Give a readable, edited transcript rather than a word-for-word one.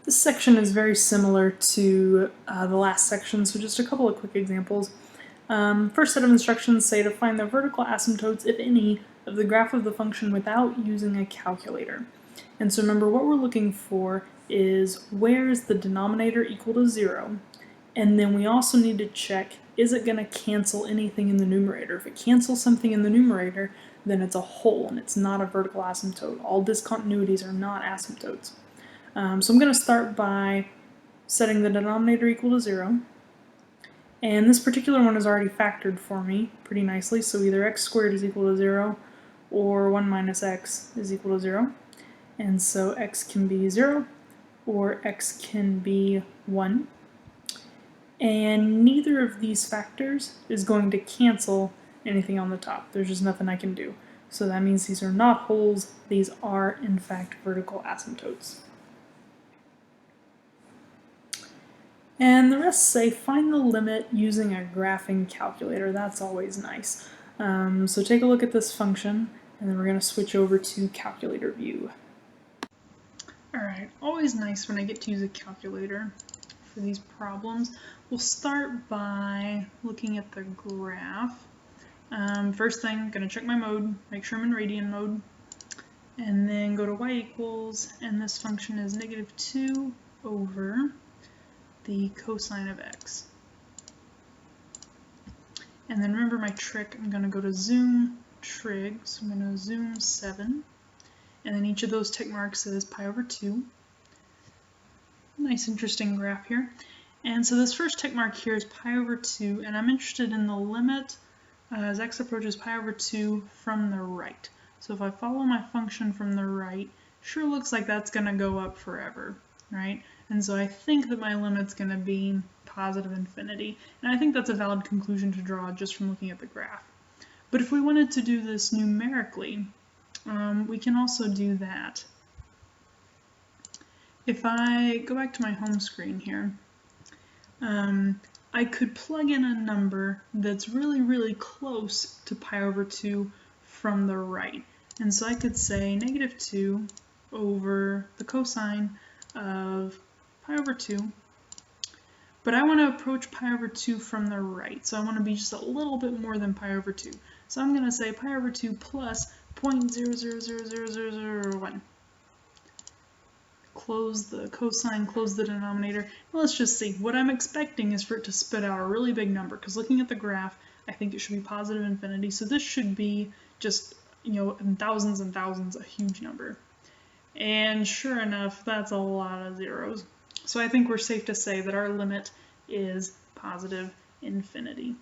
This section is very similar to the last section, so just a couple of quick examples. First set of instructions say to find the vertical asymptotes, if any, of the graph of the function without using a calculator. And so remember, what we're looking for is where is the denominator equal to 0, and then we also need to check, is it going to cancel anything in the numerator? If it cancels something in the numerator, then it's a hole and it's not a vertical asymptote. All discontinuities are not asymptotes. So I'm going to start by setting the denominator equal to 0. And this particular one is already factored for me pretty nicely, so either x squared is equal to 0 or 1 minus x is equal to 0. And so x can be 0 or x can be 1. And neither of these factors is going to cancel anything on the top. There's just nothing I can do. So that means these are not holes, these are in fact vertical asymptotes. And the rest say find the limit using a graphing calculator. That's always nice. So take a look at this function, and then we're going to switch over to calculator view. Alright, always nice when I get to use a calculator for these problems. We'll start by looking at the graph. First thing, I'm going to check my mode, make sure I'm in radian mode, and then go to y equals, and this function is -2 over the cosine of x. And then remember my trick, I'm going to go to zoom trig, so I'm going to zoom 7, and then each of those tick marks is pi over 2. Nice interesting graph here. And so this first tick mark here is pi over 2, and I'm interested in the limit as x approaches pi over 2 from the right. So if I follow my function from the right, sure looks like that's going to go up forever, right? And so I think that my limit's going to be positive infinity. And I think that's a valid conclusion to draw just from looking at the graph. But if we wanted to do this numerically, we can also do that. If I go back to my home screen here, I could plug in a number that's really, really close to pi over 2 from the right. And so I could say -2 over the cosine of pi over 2, but I want to approach pi over 2 from the right, so I want to be just a little bit more than pi over 2. So I'm going to say pi over 2 plus 0.00000001. Close the cosine, close the denominator. Well, let's just see. What I'm expecting is for it to spit out a really big number, because looking at the graph, I think it should be positive infinity, so this should be just, you know, in thousands and thousands, a huge number. And sure enough, that's a lot of zeros. So I think we're safe to say that our limit is positive infinity.